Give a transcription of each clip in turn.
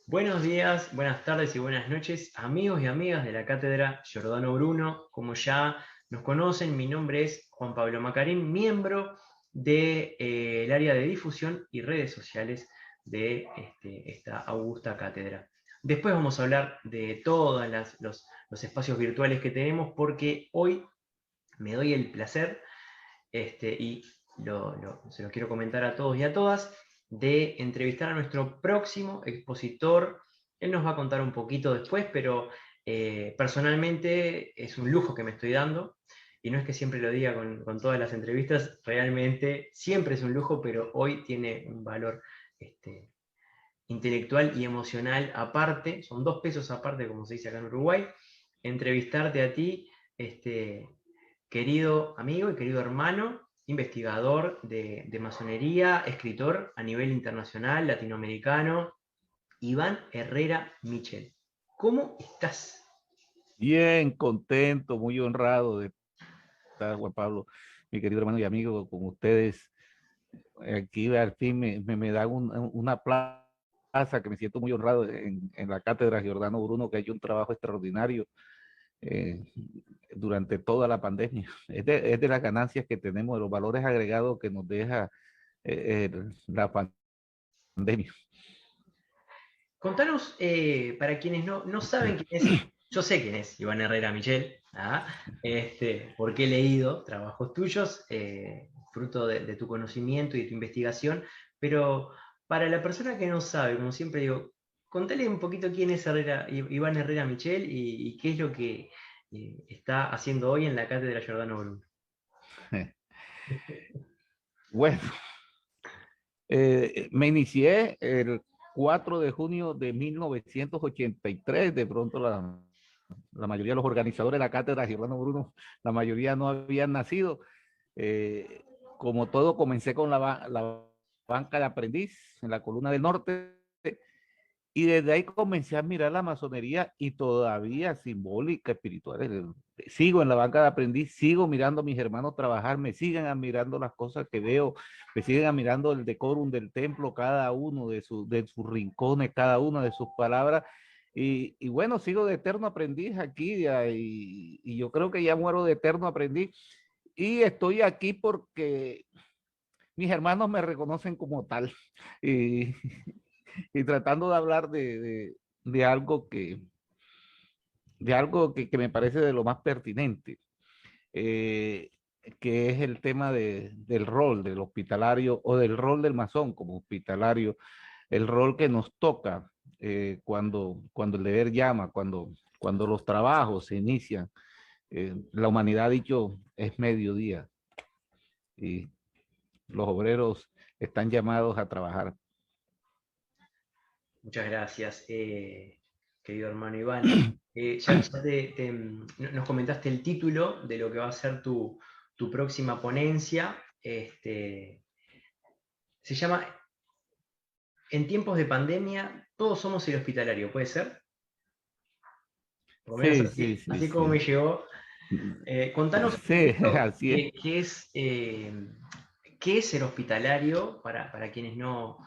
Buenos días, buenas tardes y buenas noches, amigos y amigas de la Cátedra Giordano Bruno. Como ya nos conocen, mi nombre es Juan Pablo Macarín, miembro del área de difusión y redes sociales de esta augusta cátedra. Después vamos a hablar de todos los espacios virtuales que tenemos, porque hoy me doy el placer y se lo quiero comentar a todos y a todas, de entrevistar a nuestro próximo expositor. Él nos va a contar un poquito después, pero personalmente es un lujo que me estoy dando, y no es que siempre lo diga con todas las entrevistas, realmente siempre es un lujo, pero hoy tiene un valor este, intelectual y emocional aparte, son 2 pesos aparte, como se dice acá en Uruguay, entrevistarte a ti, este, querido amigo y querido hermano, investigador de masonería, escritor a nivel internacional, latinoamericano, Iván Herrera Michel. ¿Cómo estás? Bien, contento, muy honrado de estar, Juan Pablo, mi querido hermano y amigo, con ustedes. Aquí al fin me dan una plaza que me siento muy honrado en la Cátedra Giordano Bruno, que ha hecho un trabajo extraordinario eh, durante toda la pandemia. Es de las ganancias que tenemos, de los valores agregados que nos deja la pandemia. Contanos, para quienes no saben quién es, yo sé quién es Iván Herrera Michel, porque he leído trabajos tuyos, fruto de tu conocimiento y de tu investigación, pero para la persona que no sabe, como siempre digo, contale un poquito quién es Iván Herrera Michel y qué es lo que está haciendo hoy en la Cátedra Giordano Bruno. Bueno, me inicié el 4 de junio de 1983. De pronto la mayoría de los organizadores de la cátedra Giordano Bruno, la mayoría no habían nacido. Eh, Como todo, comencé con la banca de aprendiz en la Columna del Norte, y desde ahí comencé a mirar la masonería y todavía simbólica, espiritual. Sigo en la banca de aprendiz, sigo mirando a mis hermanos trabajar, me siguen admirando las cosas que veo, me siguen admirando el decorum del templo, cada uno de sus rincones, cada una de sus palabras. Y bueno, sigo de eterno aprendiz aquí, y yo creo que ya muero de eterno aprendiz. Y estoy aquí porque mis hermanos me reconocen como tal. Y, y tratando de hablar de algo que me parece de lo más pertinente, eh, que es el tema del rol del hospitalario o del rol del masón como hospitalario, el rol que nos toca cuando el deber llama, cuando los trabajos se inician. La humanidad ha dicho es mediodía y los obreros están llamados a trabajar. Muchas gracias, querido hermano Iván. Ya nos comentaste el título de lo que va a ser tu próxima ponencia. Se llama En tiempos de pandemia, todos somos el hospitalario, ¿puede ser? Por lo menos Sí, así, sí, sí, así como me sí. llegó. Contanos un Sí, poquito así es. qué es el hospitalario para quienes no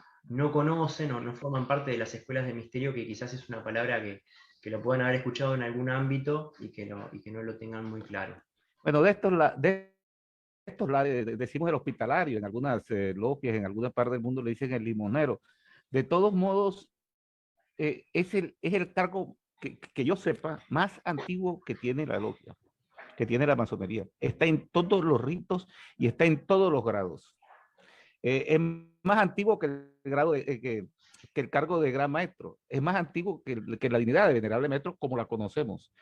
conocen o no forman parte de las escuelas de misterio, que quizás es una palabra que lo puedan haber escuchado en algún ámbito y que no lo tengan muy claro. Bueno, de estos decimos el hospitalario, en algunas logias, en alguna parte del mundo le dicen el limonero. De todos modos, es el cargo que yo sepa más antiguo que tiene la logia, que tiene la masonería. Está en todos los ritos y está en todos los grados. Es más antiguo que el grado que el cargo de gran maestro. Es más antiguo que la dignidad de venerable maestro como la conocemos.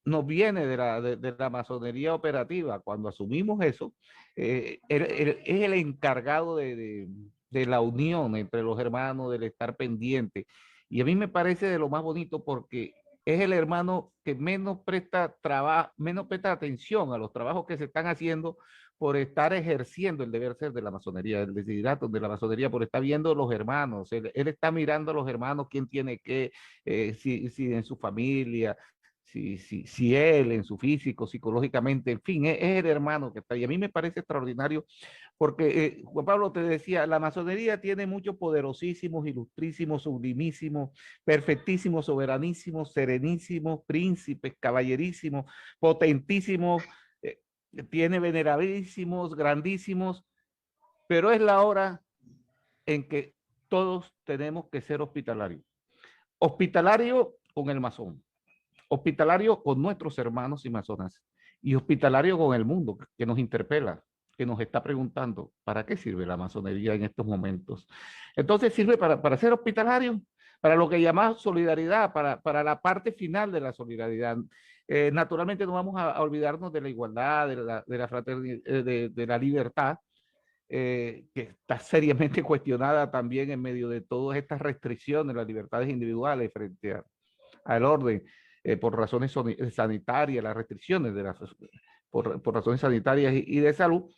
Nos viene de la masonería operativa. Cuando asumimos eso, es el encargado de la unión entre los hermanos, del estar pendiente. Y a mí me parece de lo más bonito porque es el hermano que menos presta atención a los trabajos que se están haciendo por estar ejerciendo el deber ser de la masonería, el desiderato de la masonería, por estar viendo los hermanos. Él está mirando a los hermanos, quién tiene qué, si en su familia, si él en su físico, psicológicamente, en fin, es el hermano que está. Y a mí me parece extraordinario porque, Juan Pablo, te decía, la masonería tiene muchos poderosísimos, ilustrísimos, sublimísimos, perfectísimos, soberanísimos, serenísimos, príncipes, caballerísimos, potentísimos, eh, tiene venerabilísimos, grandísimos, pero es la hora en que todos tenemos que ser hospitalarios. Hospitalario con el masón, hospitalario con nuestros hermanos y masonas, y hospitalario con el mundo que nos interpela, que nos está preguntando, ¿para qué sirve la masonería en estos momentos? Entonces sirve para ser hospitalario, para lo que llamamos solidaridad, para la parte final de la solidaridad. Naturalmente no vamos a olvidarnos de la igualdad, de la fraternidad, de la libertad, que está seriamente cuestionada también en medio de todas estas restricciones, las libertades individuales frente al orden, por razones sanitarias, las restricciones por razones sanitarias y de salud,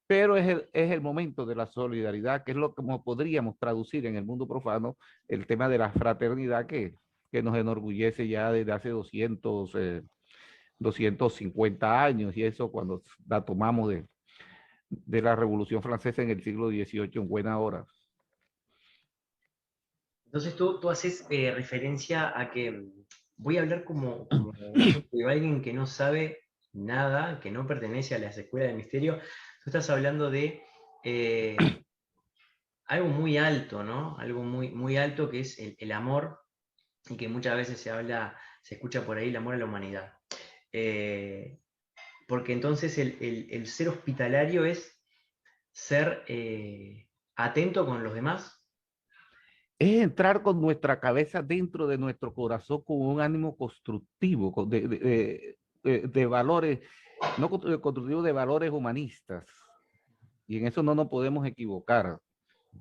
pero es el momento de la solidaridad, que es lo que podríamos traducir en el mundo profano, el tema de la fraternidad que nos enorgullece ya desde hace 250 años, y eso cuando la tomamos de la Revolución Francesa en el siglo XVIII en buena hora. Entonces tú haces referencia a que voy a hablar como alguien que no sabe nada, que no pertenece a las escuelas de misterio. Tú estás hablando de algo muy alto, ¿no? Algo muy, muy alto que es el amor, y que muchas veces se escucha por ahí el amor a la humanidad. Porque entonces el ser hospitalario es ser atento con los demás. Es entrar con nuestra cabeza dentro de nuestro corazón con un ánimo constructivo, de valores, no constructivo, de valores humanistas. Y en eso no nos podemos equivocar.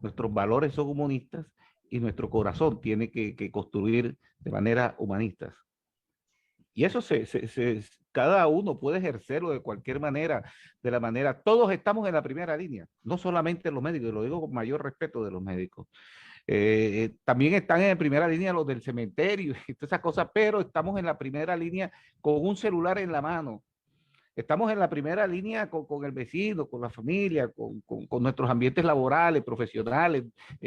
Nuestros valores son humanistas y nuestro corazón tiene que construir de manera humanista. Y eso cada uno puede ejercerlo de cualquier manera, todos estamos en la primera línea, no solamente los médicos, lo digo con mayor respeto de los médicos. También están en primera línea los del cementerio y todas esas cosas, pero estamos en la primera línea con un celular en la mano. Estamos en la primera línea con el vecino, con la familia, con nuestros ambientes laborales, profesionales,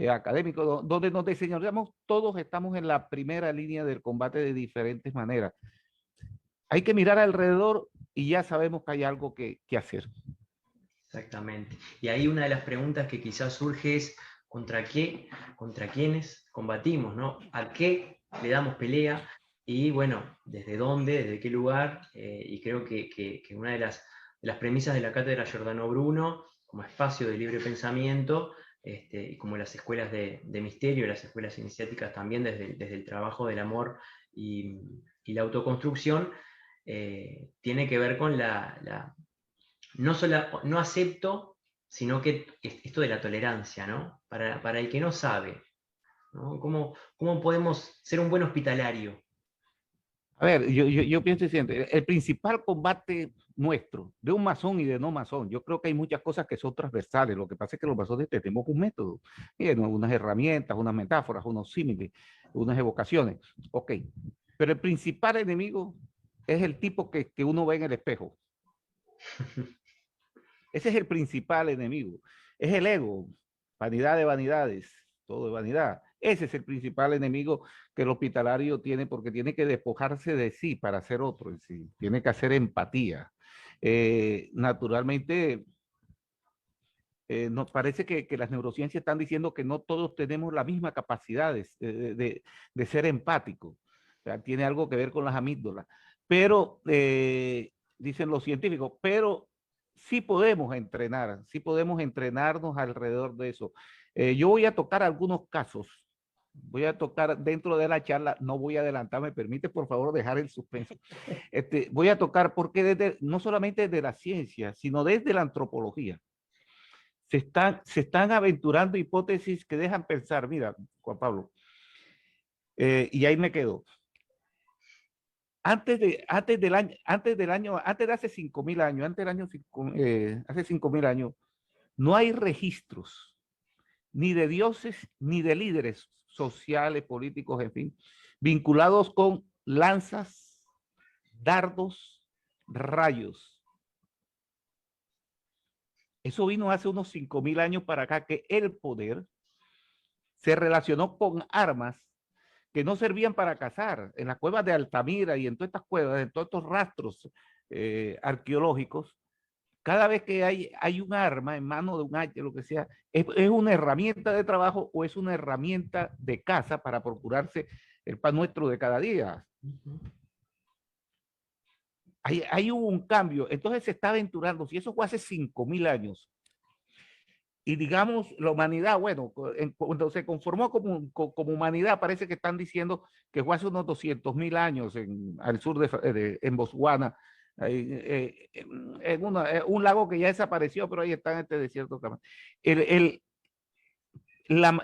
académicos, donde nos desempeñamos, todos estamos en la primera línea del combate de diferentes maneras. Hay que mirar alrededor y ya sabemos que hay algo que hacer. Exactamente. Y ahí una de las preguntas que quizás surge es, ¿contra quiénes combatimos, ¿no? ¿A qué le damos pelea? Y bueno, ¿desde dónde? ¿Desde qué lugar? Y creo que una de las premisas de la cátedra Giordano Bruno, como espacio de libre pensamiento, y como las escuelas de misterio, las escuelas iniciáticas también desde el trabajo del amor y la autoconstrucción, tiene que ver con no acepto, sino que esto de la tolerancia, ¿no? Para el que no sabe, ¿no? ¿Cómo podemos ser un buen hospitalario? A ver, yo pienso el principal combate nuestro, de un masón y de no masón, yo creo que hay muchas cosas que son transversales. Lo que pasa es que los masones tenemos un método, unas herramientas, unas metáforas, unos símiles, unas evocaciones. Ok, pero el principal enemigo es el tipo que uno ve en el espejo. Ese es el principal enemigo. Es el ego, vanidad de vanidades, todo de vanidad. Ese es el principal enemigo que el hospitalario tiene, porque tiene que despojarse de sí para ser otro en sí. Tiene que hacer empatía. Naturalmente, nos parece que las neurociencias están diciendo que no todos tenemos la misma capacidad de ser empáticos. O sea, tiene algo que ver con las amígdalas. Pero, dicen los científicos, pero sí podemos entrenar, sí podemos entrenarnos alrededor de eso. Yo voy a tocar algunos casos. Voy a tocar dentro de la charla, no voy a adelantar, me permite por favor dejar el suspenso. Voy a tocar porque no solamente desde la ciencia, sino desde la antropología se están aventurando hipótesis que dejan pensar, mira, Juan Pablo, y ahí me quedo. Antes de hace 5.000 años, hace 5.000 años, no hay registros ni de dioses ni de líderes sociales, políticos, en fin, vinculados con lanzas, dardos, rayos. Eso vino hace unos 5.000 años para acá, que el poder se relacionó con armas que no servían para cazar. En las cuevas de Altamira y en todas estas cuevas, en todos estos rastros arqueológicos, cada vez que hay un arma en mano de un hacha, lo que sea, es una herramienta de trabajo o es una herramienta de caza para procurarse el pan nuestro de cada día. Hay un cambio, entonces se está aventurando, si eso fue hace 5.000 años, y digamos la humanidad, bueno, cuando se conformó como humanidad, parece que están diciendo que fue hace unos 200.000 años al sur en Botswana, en un lago que ya desapareció, pero ahí está en este desierto.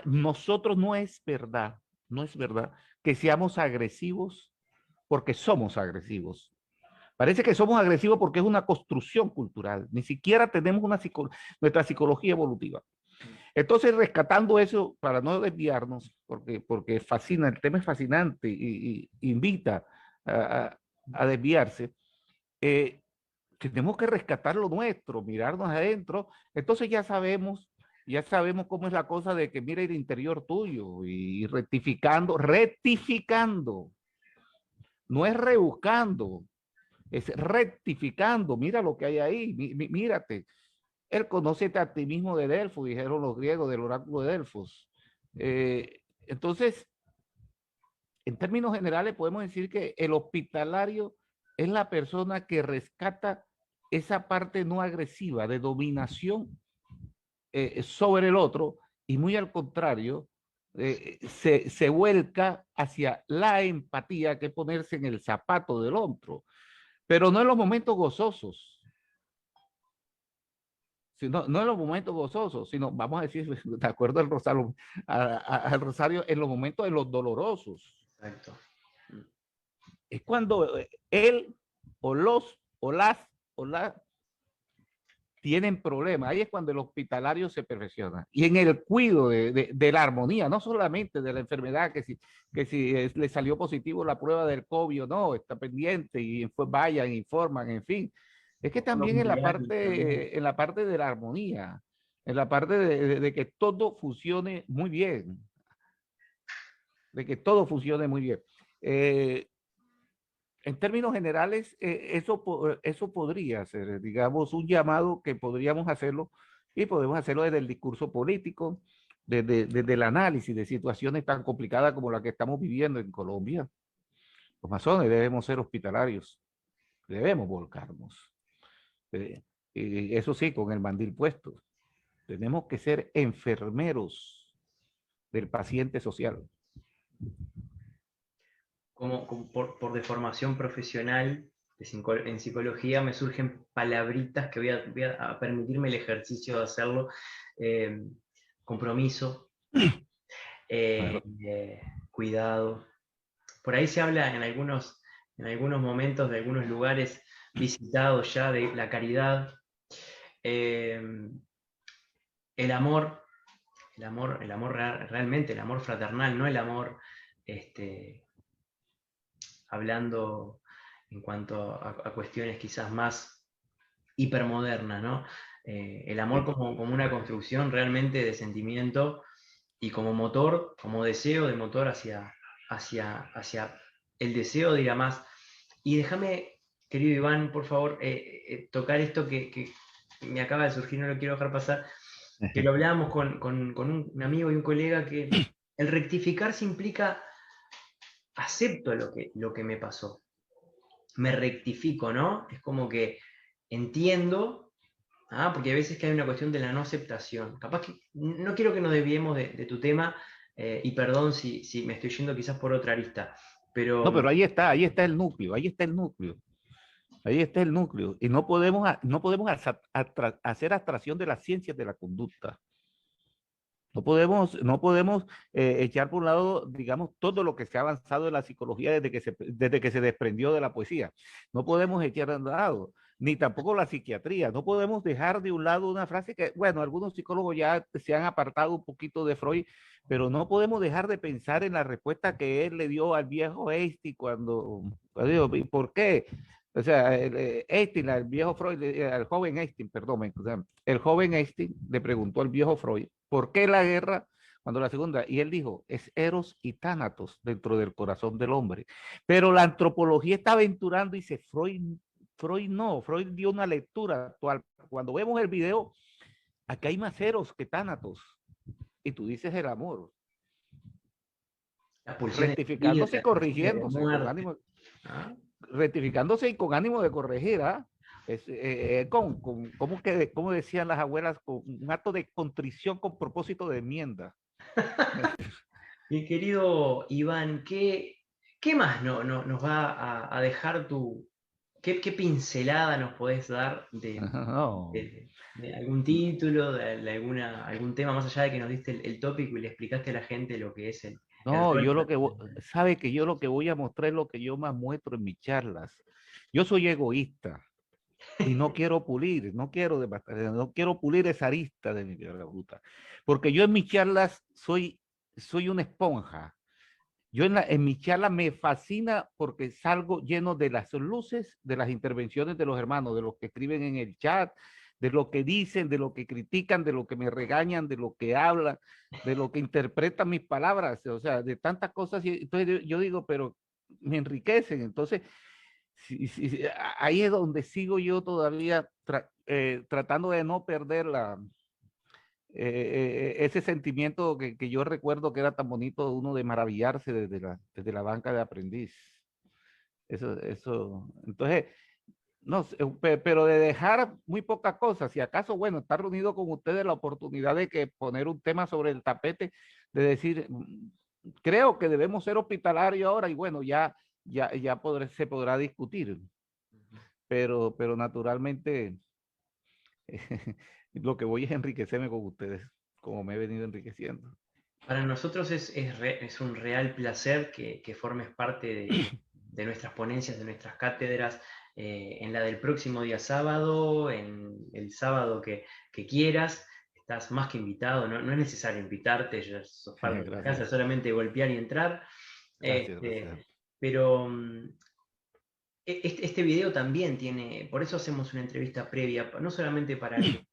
Nosotros no es verdad, no es verdad que seamos agresivos porque somos agresivos. Parece que somos agresivos porque es una construcción cultural. Ni siquiera tenemos nuestra psicología evolutiva. Entonces, rescatando eso, para no desviarnos, porque fascina, el tema es fascinante y invita a desviarse, tenemos que rescatar lo nuestro, mirarnos adentro. Entonces ya sabemos cómo es la cosa de que mira el interior tuyo y rectificando, no es rebuscando, es rectificando. Mira lo que hay ahí, mírate. Él conócete a ti mismo de Delfos, dijeron los griegos del oráculo de Delfos. Entonces, en términos generales, podemos decir que el hospitalario es la persona que rescata esa parte no agresiva de dominación sobre el otro y muy al contrario, se vuelca hacia la empatía, que es ponerse en el zapato del otro, pero no en los momentos gozosos, sino, no en los momentos gozosos, sino, vamos a decir, de acuerdo al Rosario, al Rosario, en los momentos de los dolorosos. Exacto. Es cuando él o los o las tienen problemas. Ahí es cuando el hospitalario se perfecciona. Y en el cuidado de la armonía, no solamente de la enfermedad, que si le salió positivo la prueba del COVID o no, está pendiente y vayan, informan, en fin. Es que también en la parte de la armonía, en la parte de que todo funcione muy bien. De que todo funcione muy bien. En términos generales, eso podría ser, digamos, un llamado que podríamos hacerlo y podemos hacerlo desde el discurso político, desde el análisis de situaciones tan complicadas como la que estamos viviendo en Colombia. Los masones debemos ser hospitalarios, debemos volcarnos. Y eso sí, con el mandil puesto. Tenemos que ser enfermeros del paciente social. Como por deformación profesional en psicología me surgen palabritas que voy a permitirme el ejercicio de hacerlo. Compromiso, Claro. cuidado. Por ahí se habla en algunos momentos de algunos lugares visitados ya de la caridad, el amor realmente, el amor fraternal, no el amor hablando en cuanto a cuestiones quizás más hipermodernas, ¿no? El amor como una construcción realmente de sentimiento y como motor, como deseo de motor hacia el deseo de ir a más. Y déjame, querido Iván, por favor, tocar esto que me acaba de surgir, no lo quiero dejar pasar, que lo hablábamos con un amigo y un colega, que el rectificarse implica acepto lo que me pasó, me rectifico, ¿no? Es como que entiendo, porque a veces que hay una cuestión de la no aceptación. Capaz que, no quiero que nos desviemos de tu tema, y perdón si me estoy yendo quizás por otra arista, pero... No, pero ahí está el núcleo, ahí está el núcleo. Ahí está el núcleo. Y no podemos hacer abstracción de las ciencias de la conducta. No podemos echar por un lado, digamos, todo lo que se ha avanzado en la psicología desde que se desprendió de la poesía. No podemos echar a un lado. ni tampoco la psiquiatría. No podemos dejar de un lado una frase que, bueno, algunos psicólogos ya se han apartado un poquito de Freud, pero no podemos dejar de pensar en la respuesta que él le dio al viejo Einstein cuando dijo, ¿y por qué? O sea, Einstein, el viejo Freud, al joven Einstein, perdón, o sea, el joven Einstein le preguntó al viejo Freud, ¿por qué la guerra cuando la segunda? Y él dijo, es Eros y Tánatos dentro del corazón del hombre. Pero la antropología está aventurando y dice, Freud no, Freud dio una lectura actual. Cuando vemos el video, acá hay más Eros que Tánatos. Y tú dices el amor. La pulsión de vida, Rectificándose y la pulsión de corrigiéndose con muerte. ánimo, ¿Ah? rectificándose y con ánimo de corregir, ¿ah? Como decían las abuelas, con un acto de contrición con propósito de enmienda. Mi querido Iván, ¿qué más nos va a dejar qué pincelada nos podés dar No, de algún título, algún tema, más allá de que nos diste el tópico y le explicaste a la gente lo que es el no, rol? yo lo que, sabe que yo lo que voy a mostrar es lo que yo más muestro en mis charlas. Yo soy egoísta y no quiero pulir, no quiero pulir esa arista de mi piedra bruta, porque yo en mis charlas soy una esponja. Yo en mi charla me fascina porque salgo lleno de las luces, de las intervenciones de los hermanos, de los que escriben en el chat, de lo que dicen, de lo que critican, de lo que me regañan, de lo que hablan, de lo que interpretan mis palabras, o sea, de tantas cosas. Entonces yo digo, pero me enriquecen. Entonces, ahí es donde sigo yo todavía tratando de no perder ese sentimiento que yo recuerdo que era tan bonito uno de maravillarse desde la banca de aprendiz. Entonces, no, pero de dejar muy pocas cosas, si acaso, bueno, estar reunido con ustedes la oportunidad de que poner un tema sobre el tapete, de decir, creo que debemos ser hospitalarios ahora y bueno, se podrá discutir, pero naturalmente lo que voy es enriquecerme con ustedes, como me he venido enriqueciendo. Para nosotros es un real placer que formes parte de nuestras ponencias, de nuestras cátedras, en la del próximo día sábado, en el sábado que quieras. Estás más que invitado, no es necesario invitarte, ya sos parte de la casa, Gracias, solamente golpear y entrar. gracias. Pero este video también tiene, por eso hacemos una entrevista previa, no solamente para que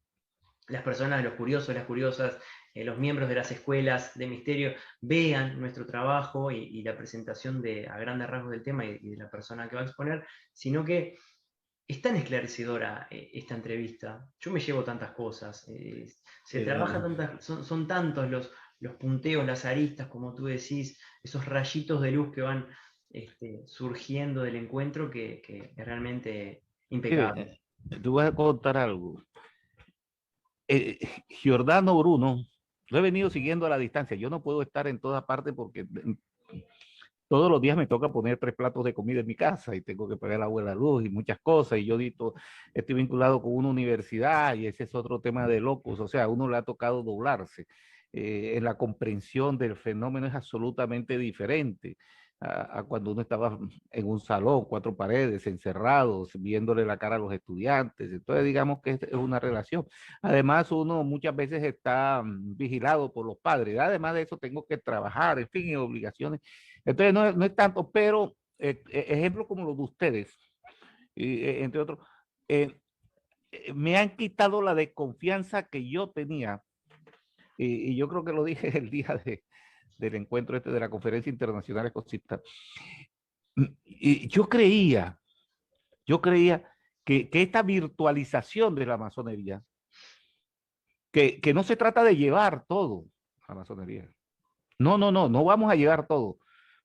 las personas, los curiosos, las curiosas, los miembros de las escuelas de misterio vean nuestro trabajo y la presentación a grandes rasgos del tema y de la persona que va a exponer, sino que es tan esclarecedora esta entrevista. Yo me llevo tantas cosas, se trabaja son tantos los punteos, las aristas, como tú decís, esos rayitos de luz que van surgiendo del encuentro que es realmente impecable. Te voy a contar algo. Giordano Bruno, lo he venido siguiendo a la distancia. Yo no puedo estar en todas partes porque todos los días me toca poner 3 platos de comida en mi casa y tengo que pagar el agua y la luz y muchas cosas. Y yo estoy vinculado con una universidad y ese es otro tema de locos. O sea, a uno le ha tocado doblarse. En la comprensión del fenómeno es absolutamente diferente a cuando uno estaba en un salón, 4 paredes, encerrados, viéndole la cara a los estudiantes. Entonces, digamos que es una relación. Además, uno muchas veces está vigilado por los padres. Además de eso, tengo que trabajar, en fin, obligaciones. Entonces, no es tanto, pero ejemplos como los de ustedes, entre otros, eh, me han quitado la desconfianza que yo tenía, y yo creo que lo dije el día del encuentro de la Conferencia Internacional Ecosista. Y yo creía que esta virtualización de la masonería, que no se trata de llevar todo a la masonería. No vamos a llevar todo.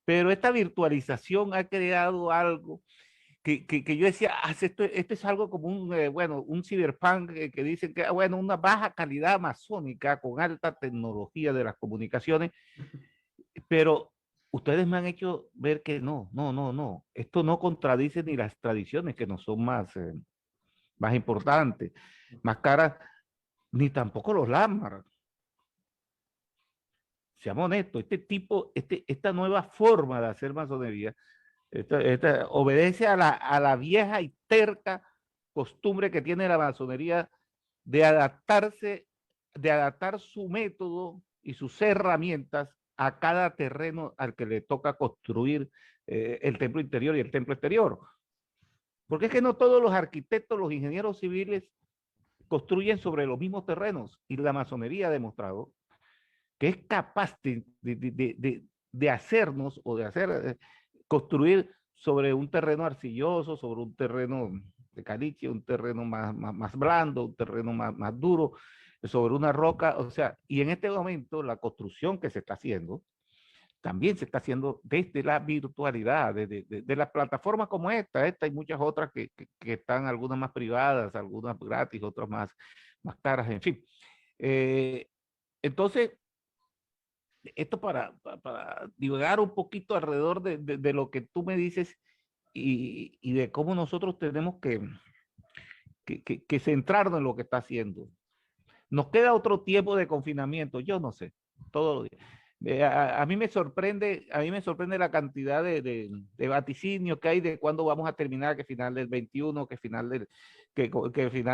Pero esta virtualización ha creado algo que yo decía, esto es algo como un cyberpunk que dicen que, bueno, una baja calidad masónica con alta tecnología de las comunicaciones, pero ustedes me han hecho ver que no, esto no contradice ni las tradiciones que no son más importantes, más caras, ni tampoco los lámparas. Seamos honestos, esta nueva forma de hacer masonería, obedece a la vieja y terca costumbre que tiene la masonería de adaptarse, de adaptar su método y sus herramientas a cada terreno al que le toca construir el templo interior y el templo exterior. Porque es que no todos los arquitectos, los ingenieros civiles construyen sobre los mismos terrenos, y la masonería ha demostrado que es capaz de hacernos o de hacer construir sobre un terreno arcilloso, sobre un terreno de caliche, un terreno más blando, un terreno más duro, sobre una roca, o sea, y en este momento la construcción que se está haciendo también se está haciendo desde la virtualidad, de las plataformas como esta y muchas otras que están, algunas más privadas, algunas gratis, otras más caras, en fin. Entonces, esto para divagar un poquito alrededor de lo que tú me dices y de cómo nosotros tenemos que centrarnos en lo que está haciendo. Nos queda otro tiempo de confinamiento, yo no sé, todos los días. A mí me sorprende la cantidad de vaticinios que hay de cuándo vamos a terminar, que final del 21, que final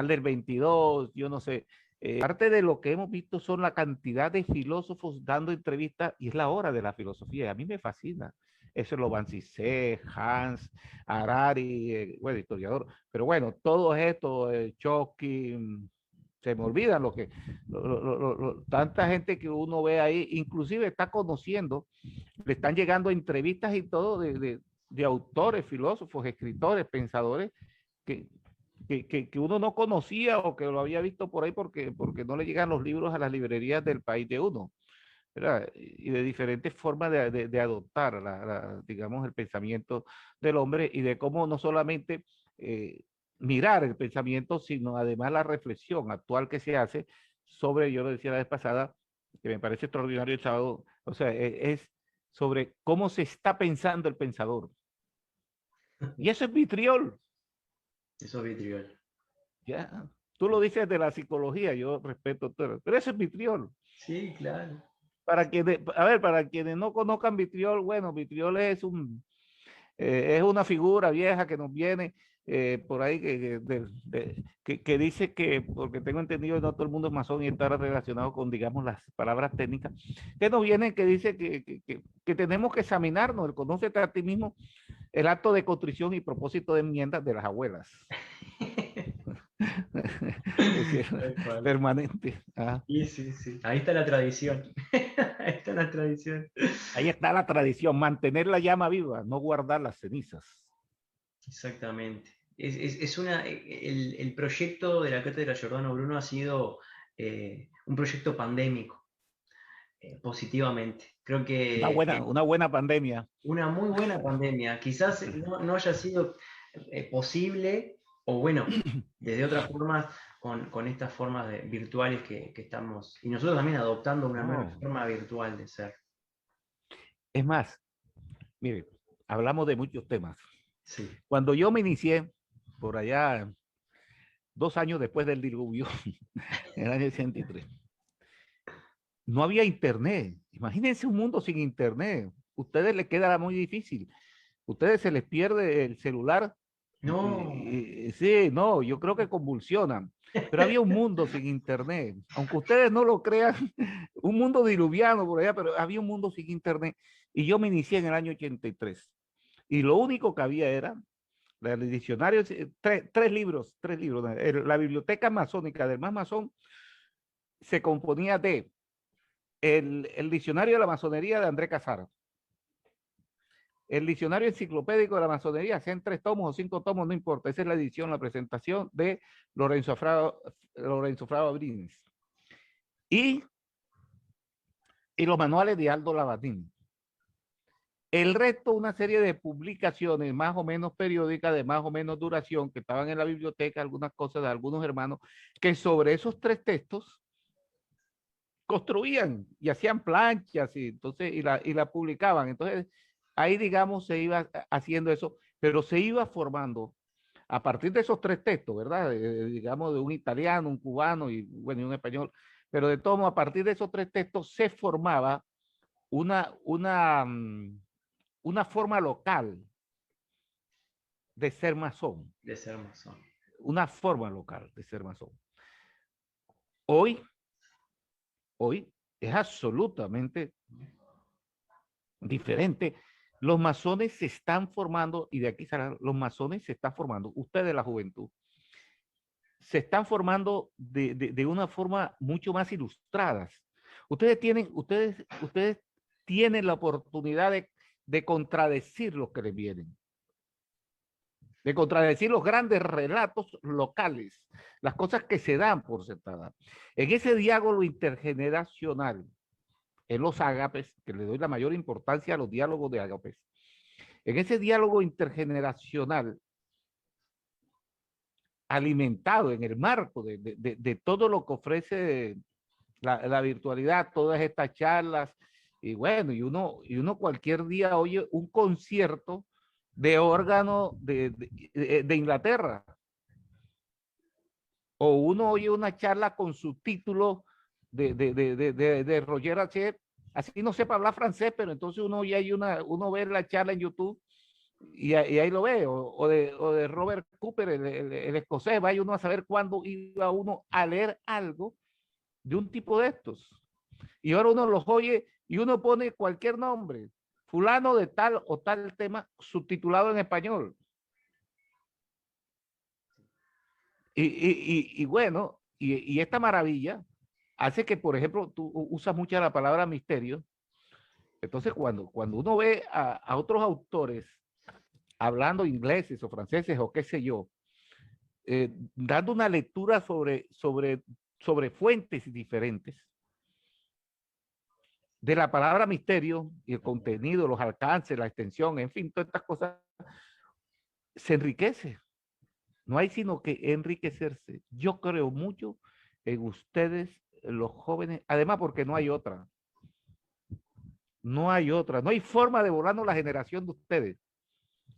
del 22, yo no sé. Parte de lo que hemos visto son la cantidad de filósofos dando entrevistas, y es la hora de la filosofía. A mí me fascina. Eso es lo Ban Cissé, Hans, Harari, bueno, historiador, pero bueno, todo esto, Chomsky, se me olvida tanta gente que uno ve ahí, inclusive está conociendo, le están llegando entrevistas y todo de autores, filósofos, escritores, pensadores que, que uno no conocía o que lo había visto por ahí porque no le llegan los libros a las librerías del país de uno, ¿verdad? Y de diferentes formas de adoptar, digamos, el pensamiento del hombre, y de cómo no solamente mirar el pensamiento, sino además la reflexión actual que se hace sobre, yo lo decía la vez pasada, que me parece extraordinario el sábado, o sea, es sobre cómo se está pensando el pensador. Y eso es vitriol. Eso es vitriol. Ya, tú lo dices de la psicología, yo respeto todo, pero eso es vitriol. Sí, claro. Para quienes no conozcan vitriol, bueno, vitriol es es una figura vieja que nos viene por ahí que dice que, porque tengo entendido que no todo el mundo es masón y está relacionado con, digamos, las palabras técnicas, que nos viene, que dice que tenemos que examinarnos, el conócete a ti mismo, el acto de contrición y propósito de enmiendas de las abuelas. Permanente. Ah. Sí, sí, sí. Ahí está la tradición. Ahí está la tradición. Ahí está la tradición, mantener la llama viva, no guardar las cenizas. Exactamente. El proyecto de la Cátedra Giordano Bruno ha sido un proyecto pandémico, positivamente. Creo que Una buena pandemia. una muy buena pandemia. Quizás no haya sido posible, o bueno, desde otras formas, con estas formas virtuales que estamos, y nosotros también adoptando una nueva forma virtual de ser. Es más, mire, hablamos de muchos temas. Sí. Cuando yo me inicié, por allá, 2 años después del diluvio, en el año 83, no había internet. Imagínense un mundo sin internet. Ustedes les queda muy difícil. Ustedes se les pierde el celular. No. Sí, no, yo creo que convulsionan. Pero había un mundo sin internet. Aunque ustedes no lo crean, un mundo diluviano por allá, pero había un mundo sin internet. Y yo me inicié en el año 83. Y lo único que había era el diccionario, tres libros. La biblioteca masónica del más masón se componía de el diccionario de la masonería de André Casar, el diccionario enciclopédico de la masonería, sean 3 tomos o 5 tomos, no importa, esa es la edición, la presentación de Lorenzo Frao Brines. Y los manuales de Aldo Labadín. El resto, una serie de publicaciones más o menos periódicas, de más o menos duración, que estaban en la biblioteca, algunas cosas de algunos hermanos, que sobre esos 3 textos construían y hacían planchas y entonces y la publicaban. Entonces, ahí, digamos, se iba haciendo eso, pero se iba formando a partir de esos 3 textos, ¿verdad? Digamos, de un italiano, un cubano y, bueno, y un español, pero de todo, a partir de esos 3 textos se formaba una forma local de ser masón. De ser masón. una forma local de ser masón. Hoy es absolutamente diferente. Los masones se están formando, y de aquí salen, los masones se están formando, ustedes la juventud, se están formando de una forma mucho más ilustradas. Ustedes tienen la oportunidad de contradecir lo que les vienen, de contradecir los grandes relatos locales, las cosas que se dan por sentadas. En ese diálogo intergeneracional, en los ágapes, que le doy la mayor importancia a los diálogos de ágapes, en ese diálogo intergeneracional, alimentado en el marco de todo lo que ofrece la virtualidad, todas estas charlas, y bueno, y uno cualquier día oye un concierto de órgano de Inglaterra, o uno oye una charla con subtítulos de Roger H. Así no sepa hablar francés, pero entonces uno ve la charla en YouTube y ahí lo ve, o de Robert Cooper, el escocés, vaya uno a saber cuándo iba uno a leer algo de un tipo de estos. Y ahora uno los oye y uno pone cualquier nombre, fulano de tal o tal tema subtitulado en español. Y bueno, y esta maravilla hace que, por ejemplo, tú usas mucho la palabra misterio. Entonces, cuando uno ve a otros autores hablando ingleses o franceses o qué sé yo, dando una lectura sobre fuentes diferentes de la palabra misterio y el contenido, los alcances, la extensión, en fin, todas estas cosas, se enriquece. No hay sino que enriquecerse. Yo creo mucho en ustedes, los jóvenes, además porque no hay otra. No hay otra. No hay forma de volarnos la generación de ustedes.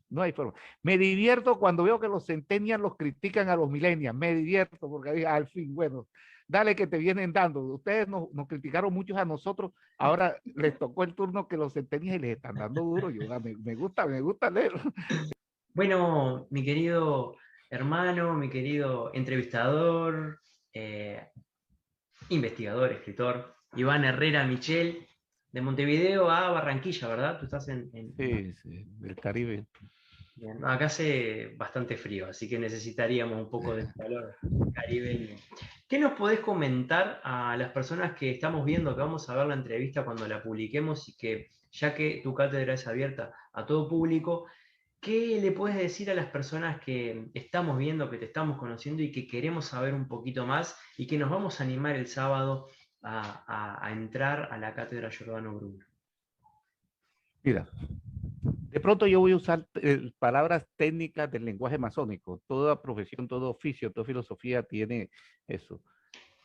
No hay forma. Me divierto cuando veo que los centennials los critican a los millennials. Me divierto porque al fin, bueno, dale que te vienen dando. Ustedes nos criticaron muchos a nosotros. Ahora les tocó el turno que los centennials les están dando duro. Yo, me gusta leer. Bueno, mi querido hermano, mi querido entrevistador, investigador, escritor, Iván Herrera Michel, de Montevideo a Barranquilla, ¿verdad? Tú estás Sí, sí, del Caribe. Bien, acá hace bastante frío, así que necesitaríamos un poco de calor caribeño. ¿Qué nos podés comentar a las personas que estamos viendo, que vamos a ver la entrevista cuando la publiquemos y que ya que tu cátedra es abierta a todo público, qué le puedes decir a las personas que estamos viendo, que te estamos conociendo y que queremos saber un poquito más y que nos vamos a animar el sábado a entrar a la cátedra Giordano Bruno? Mira, de pronto yo voy a usar palabras técnicas del lenguaje masónico. Toda profesión, todo oficio, toda filosofía tiene eso.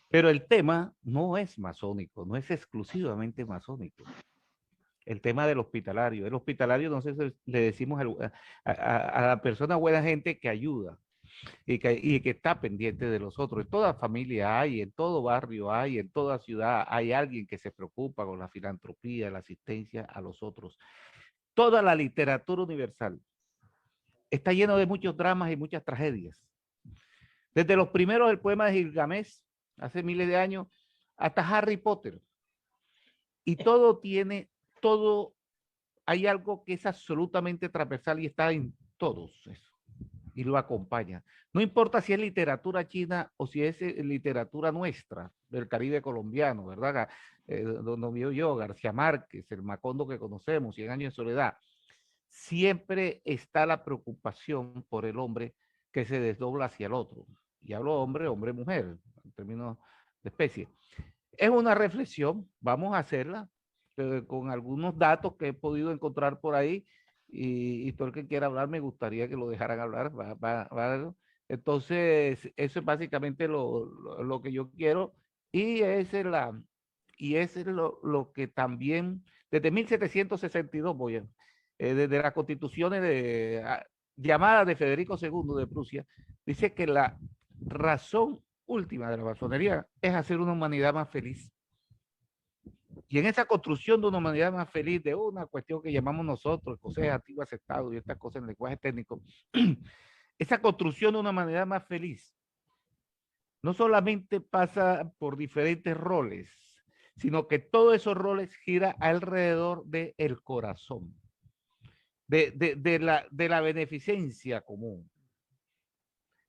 Pero el tema no es masónico, no es exclusivamente masónico. El tema del hospitalario. El hospitalario, no sé si le decimos a la persona buena gente que ayuda y que está pendiente de los otros. En toda familia hay, en todo barrio hay, en toda ciudad hay alguien que se preocupa con la filantropía, la asistencia a los otros. Toda la literatura universal está lleno de muchos dramas y muchas tragedias. Desde los primeros del poema de Gilgamesh, hace miles de años, hasta Harry Potter. Y todo, hay algo que es absolutamente transversal y está en todos eso, y lo acompaña. No importa si es literatura china o si es literatura nuestra, del Caribe colombiano, ¿verdad? Donde vivo yo, García Márquez, el Macondo que conocemos, 100 años de soledad. Siempre está la preocupación por el hombre que se desdobla hacia el otro. Y hablo hombre, hombre, mujer, en términos de especie. Es una reflexión, vamos a hacerla con algunos datos que he podido encontrar por ahí y todo el que quiera hablar me gustaría que lo dejaran hablar. Entonces, eso es básicamente lo que yo quiero y ese es lo que también, desde 1762 voy a, desde las constituciones llamadas de Federico II de Prusia, dice que la razón última de la masonería es hacer una humanidad más feliz. Y en esa construcción de una humanidad más feliz, de una cuestión que llamamos nosotros, cosas antiguas aceptadas y estas cosas en lenguaje técnico, esa construcción de una manera más feliz no solamente pasa por diferentes roles, sino que todos esos roles gira alrededor del corazón, de la beneficencia común,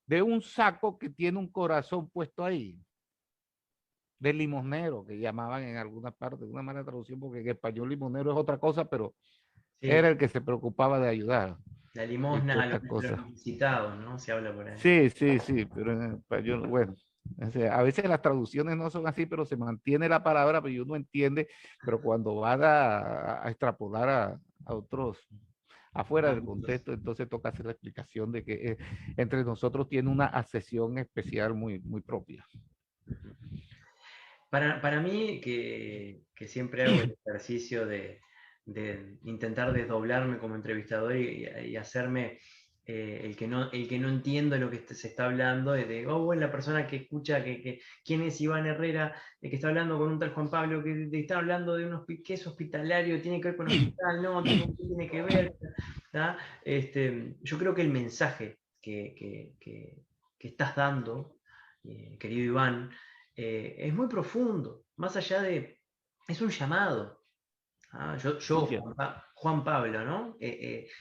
de un saco que tiene un corazón puesto ahí, del limonero, que llamaban en alguna parte, de una mala traducción, porque en español limonero es otra cosa, pero Sí, era el que se preocupaba de ayudar la y limosna todas a estas los cosas. necesitados, ¿no? Se habla por ahí. Sí, sí, sí, pero en español, bueno, o sea, a veces las traducciones no son así, pero se mantiene la palabra, pero uno entiende, pero cuando van a extrapolar a otros afuera del contexto, entonces toca hacer la explicación de que entre nosotros tiene una asesión especial muy, muy propia. Para mí, que siempre hago el ejercicio de intentar desdoblarme como entrevistador y hacerme el que no entiendo lo que se está hablando, oh, bueno, la persona que escucha, quién es Iván Herrera, que está hablando con un tal Juan Pablo, que está hablando de qué es hospitalario, tiene que ver con hospital, no, tiene que ver. Yo creo que el mensaje que estás dando, querido Iván, es muy profundo, más allá de, es un llamado. Sí, cierto. Juan Pablo, ¿no?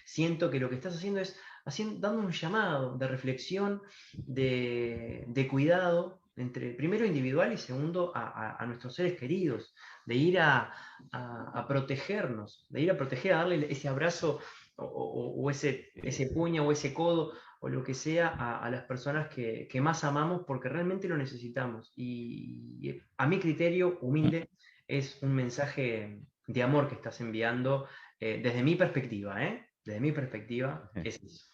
Siento que lo que estás haciendo es dando un llamado de reflexión, de cuidado, entre primero individual y segundo a nuestros seres queridos, de ir a protegernos, de ir a proteger, a darle ese abrazo o ese puño o ese codo o lo que sea a las personas que más amamos porque realmente lo necesitamos. Y a mi criterio humilde es un mensaje de amor que estás enviando desde mi perspectiva, ¿eh? Desde mi perspectiva es eso.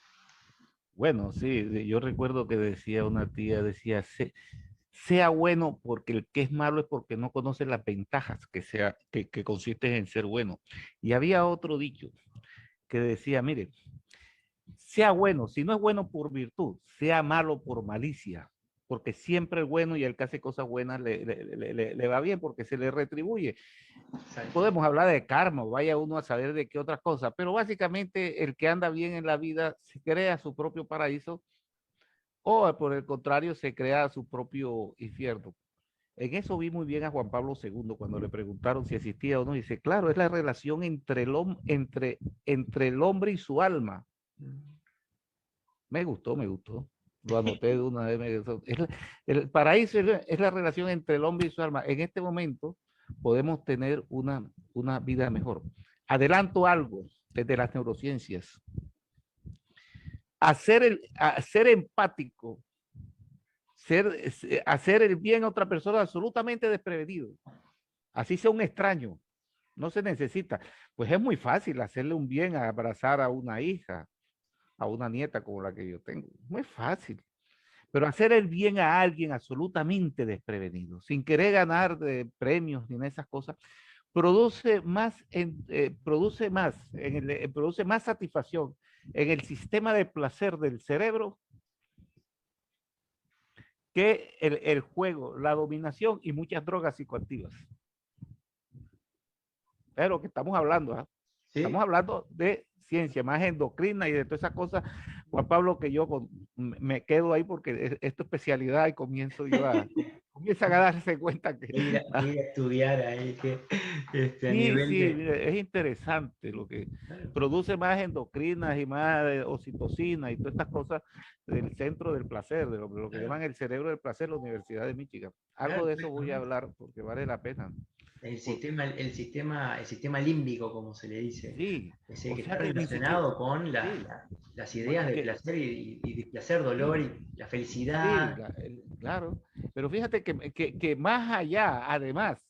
Bueno, sí, yo recuerdo que decía una tía, decía, sea bueno porque el que es malo es porque no conoce las ventajas que consisten en ser bueno. Y había otro dicho que decía, mire, sea bueno, si no es bueno por virtud, sea malo por malicia, porque siempre es bueno y el que hace cosas buenas le va bien porque se le retribuye. Exacto. Podemos hablar de karma, vaya uno a saber de qué otra cosa, pero básicamente el que anda bien en la vida se crea su propio paraíso o por el contrario se crea su propio infierno. En eso vi muy bien a Juan Pablo II cuando le preguntaron si existía o no. Dice, claro, es la relación entre el hombre y su alma. Me gustó, me gustó. Lo anoté de una vez. El paraíso es la relación entre el hombre y su alma. En este momento podemos tener una vida mejor. Adelanto algo desde las neurociencias. Ser empático, hacer el bien a otra persona absolutamente desprevenido. Así sea un extraño, no se necesita. Pues es muy fácil hacerle un bien a abrazar a una hija, a una nieta como la que yo tengo. Muy fácil. Pero hacer el bien a alguien absolutamente desprevenido, sin querer ganar de premios ni en esas cosas, produce más satisfacción en el sistema de placer del cerebro que el juego, la dominación y muchas drogas psicoactivas. Es lo que estamos hablando. ¿Eh? Estamos ¿Sí? hablando de ciencia, más endocrina y de todas esas cosas, Juan Pablo, que yo me quedo ahí porque es tu especialidad y comienzan a darse cuenta que... Voy a ir a estudiar ahí a Sí, nivel sí, de... es interesante lo que Claro, produce más endocrinas y más oxitocina y todas estas cosas del centro del placer, de lo que claro, llaman el cerebro del placer, la Universidad de Michigan. Algo claro, de eso voy a exactamente. hablar porque vale la pena. Por- El sistema límbico, como se le dice, sí, ese o que sea está que ni siquiera, relacionado con sí, las ideas de que, placer y displacer, dolor y la sí, felicidad. claro, pero fíjate que más allá, además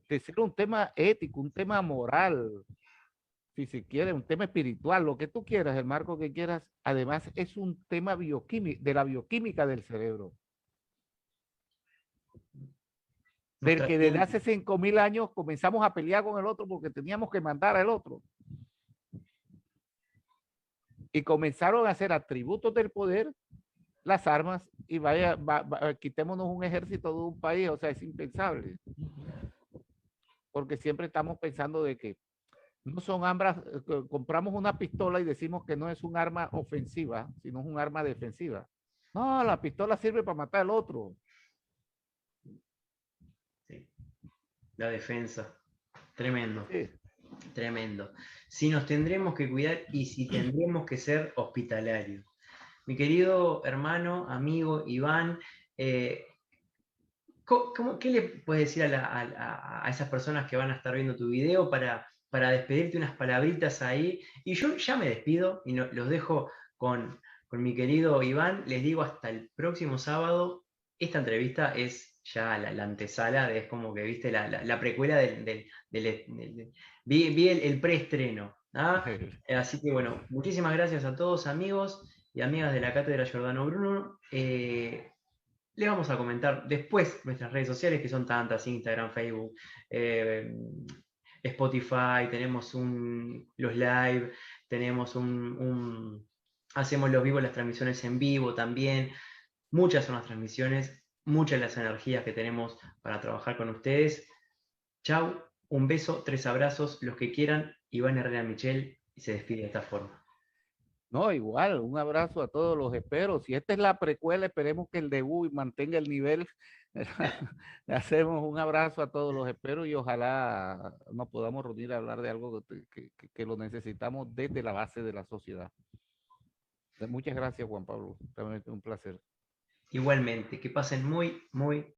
de ser un tema ético, un tema moral, si se quiere, un tema espiritual, lo que tú quieras, el marco que quieras, además es un tema bioquímico, de la bioquímica del cerebro, Nos del que desde trasciende. hace 5.000 años comenzamos a pelear con el otro porque teníamos que mandar al otro. Y comenzaron a hacer atributos del poder las armas y quitémonos un ejército de un país, o sea, es impensable, porque siempre estamos pensando de que No son armas, compramos una pistola y decimos que no es un arma ofensiva, sino es un arma defensiva. No, la pistola sirve para matar al otro. Sí. La defensa. Tremendo. Sí. Tremendo. Si nos tendremos que cuidar y si tendremos que ser hospitalarios. Mi querido hermano, amigo Iván, ¿qué le puedes decir a esas personas que van a estar viendo tu video para despedirte unas palabritas ahí? Y yo ya me despido y los dejo con mi querido Iván. Les digo hasta el próximo sábado. Esta entrevista es ya la antesala, es como que viste la precuela vi el preestreno. ¿Ah? Así que bueno, muchísimas gracias a todos amigos y amigas de la Cátedra Giordano Bruno. Le vamos a comentar después nuestras redes sociales, que son tantas: Instagram, Facebook, eh, Spotify, tenemos los live, tenemos hacemos los vivos, las transmisiones en vivo también. Muchas son las transmisiones, muchas las energías que tenemos para trabajar con ustedes. Chau, un beso, 3 abrazos, los que quieran. Iván Herrera Michel, y se despide de esta forma. No, igual, un abrazo a todos, los espero. Si esta es la precuela, esperemos que el debut mantenga el nivel. Le hacemos un abrazo a todos, los espero y ojalá nos podamos reunir a hablar de algo que lo necesitamos desde la base de la sociedad. Muchas gracias, Juan Pablo. Realmente un placer. Igualmente, que pasen muy, muy